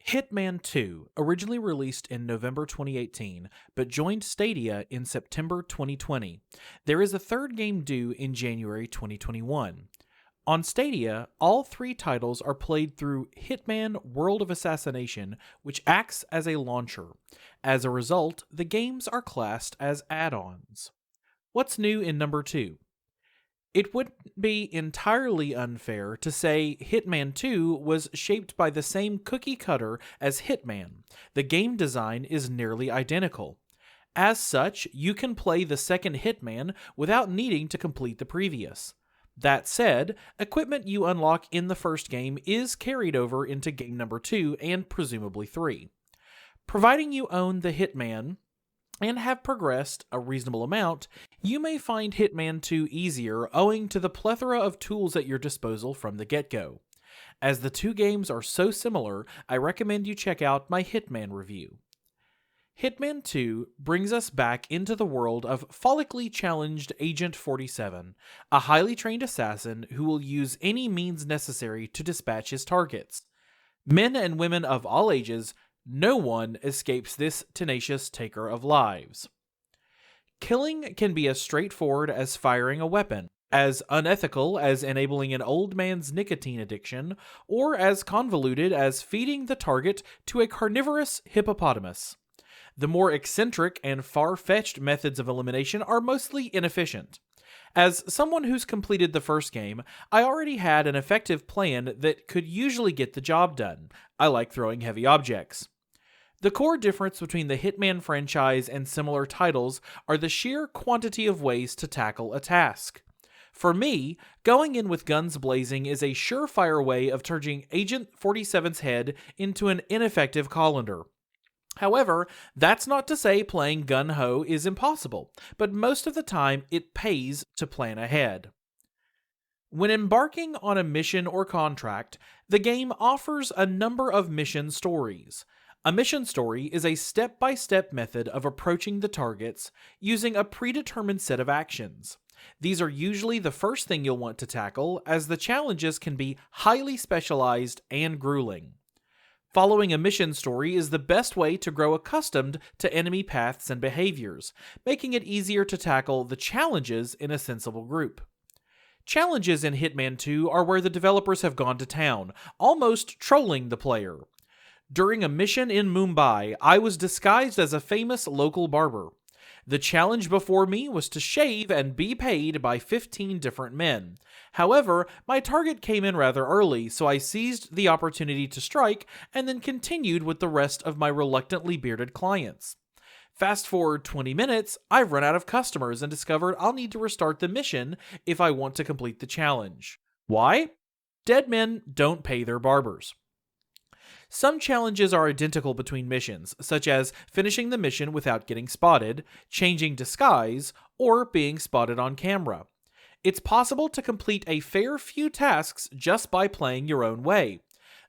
Hitman 2, originally released in November 2018, but joined Stadia in September 2020. There is a third game due in January 2021. On Stadia, all three titles are played through Hitman World of Assassination, which acts as a launcher. As a result, the games are classed as add-ons. What's new in number 2? It wouldn't be entirely unfair to say Hitman 2 was shaped by the same cookie cutter as Hitman. The game design is nearly identical. As such, you can play the second Hitman without needing to complete the previous. That said, equipment you unlock in the first game is carried over into game number 2 and presumably 3. Providing you own the Hitman and have progressed a reasonable amount, you may find Hitman 2 easier owing to the plethora of tools at your disposal from the get-go. As the two games are so similar, I recommend you check out my Hitman review. Hitman 2 brings us back into the world of follically challenged Agent 47, a highly trained assassin who will use any means necessary to dispatch his targets. Men and women of all ages, no one escapes this tenacious taker of lives. Killing can be as straightforward as firing a weapon, as unethical as enabling an old man's nicotine addiction, or as convoluted as feeding the target to a carnivorous hippopotamus. The more eccentric and far-fetched methods of elimination are mostly inefficient. As someone who's completed the first game, I already had an effective plan that could usually get the job done. I like throwing heavy objects. The core difference between the Hitman franchise and similar titles are the sheer quantity of ways to tackle a task. For me, going in with guns blazing is a surefire way of turning Agent 47's head into an ineffective colander. However, that's not to say playing gun-ho is impossible, but most of the time it pays to plan ahead. When embarking on a mission or contract, the game offers a number of mission stories. A mission story is a step-by-step method of approaching the targets using a predetermined set of actions. These are usually the first thing you'll want to tackle, as the challenges can be highly specialized and grueling. Following a mission story is the best way to grow accustomed to enemy paths and behaviors, making it easier to tackle the challenges in a sensible group. Challenges in Hitman 2 are where the developers have gone to town, almost trolling the player. During a mission in Mumbai, I was disguised as a famous local barber. The challenge before me was to shave and be paid by 15 different men. However, my target came in rather early, so I seized the opportunity to strike and then continued with the rest of my reluctantly bearded clients. Fast forward 20 minutes, I've run out of customers and discovered I'll need to restart the mission if I want to complete the challenge. Why? Dead men don't pay their barbers. Some challenges are identical between missions, such as finishing the mission without getting spotted, changing disguise, or being spotted on camera. It's possible to complete a fair few tasks just by playing your own way.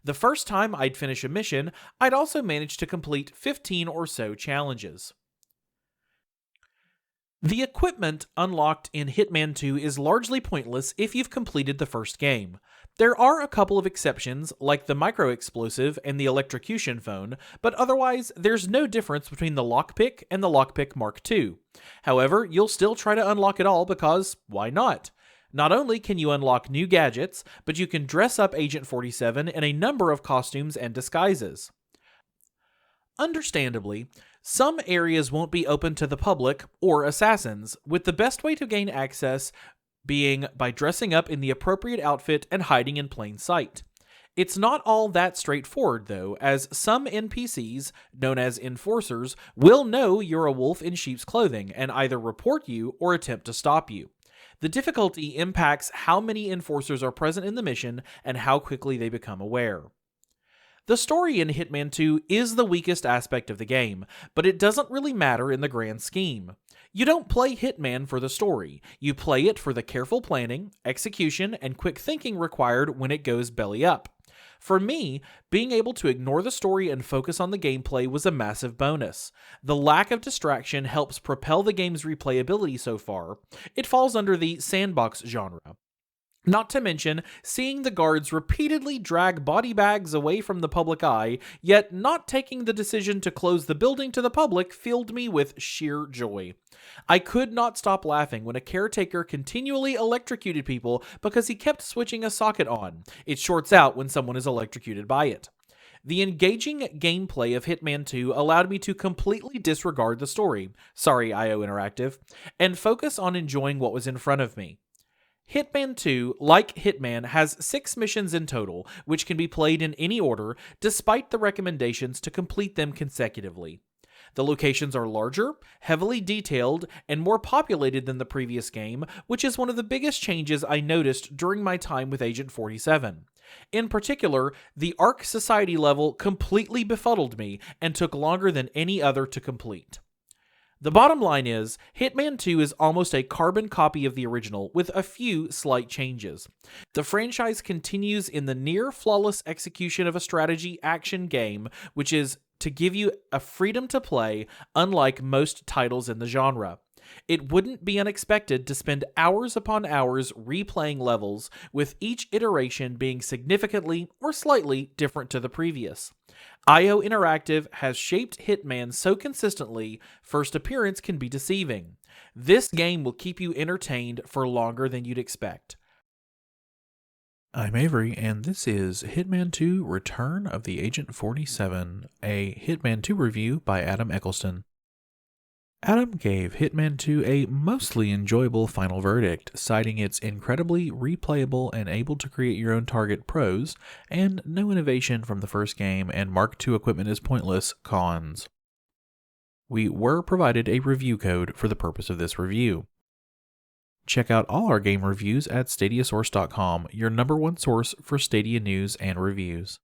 The first time I'd finish a mission, I'd also manage to complete 15 or so challenges. The equipment unlocked in Hitman 2 is largely pointless if you've completed the first game. There are a couple of exceptions, like the micro-explosive and the electrocution phone, but otherwise there's no difference between the lockpick and the lockpick Mark II. However, you'll still try to unlock it all because, why not? Not only can you unlock new gadgets, but you can dress up Agent 47 in a number of costumes and disguises. Understandably, some areas won't be open to the public or assassins, with the best way to gain access being by dressing up in the appropriate outfit and hiding in plain sight. It's not all that straightforward though, as some NPCs, known as enforcers, will know you're a wolf in sheep's clothing and either report you or attempt to stop you. The difficulty impacts how many enforcers are present in the mission and how quickly they become aware. The story in Hitman 2 is the weakest aspect of the game, but it doesn't really matter in the grand scheme. You don't play Hitman for the story, you play it for the careful planning, execution, and quick thinking required when it goes belly up. For me, being able to ignore the story and focus on the gameplay was a massive bonus. The lack of distraction helps propel the game's replayability so far. It falls under the sandbox genre. Not to mention, seeing the guards repeatedly drag body bags away from the public eye, yet not taking the decision to close the building to the public filled me with sheer joy. I could not stop laughing when a caretaker continually electrocuted people because he kept switching a socket on. It shorts out when someone is electrocuted by it. The engaging gameplay of Hitman 2 allowed me to completely disregard the story, sorry IO Interactive, and focus on enjoying what was in front of me. Hitman 2, like Hitman, has 6 missions in total, which can be played in any order, despite the recommendations to complete them consecutively. The locations are larger, heavily detailed, and more populated than the previous game, which is one of the biggest changes I noticed during my time with Agent 47. In particular, the Ark Society level completely befuddled me and took longer than any other to complete. The bottom line is, Hitman 2 is almost a carbon copy of the original, with a few slight changes. The franchise continues in the near-flawless execution of a strategy action game, which is to give you a freedom to play, unlike most titles in the genre. It wouldn't be unexpected to spend hours upon hours replaying levels, with each iteration being significantly or slightly different to the previous. IO Interactive has shaped Hitman so consistently, first appearance can be deceiving. This game will keep you entertained for longer than you'd expect. I'm Avery, and this is Hitman 2 Return of the Agent 47, a Hitman 2 review by Adam Eccleston. Adam gave Hitman 2 a mostly enjoyable final verdict, citing its incredibly replayable and able to create your own target pros, and no innovation from the first game and Mark II equipment is pointless cons. We were provided a review code for the purpose of this review. Check out all our game reviews at stadiasource.com, your #1 source for Stadia news and reviews.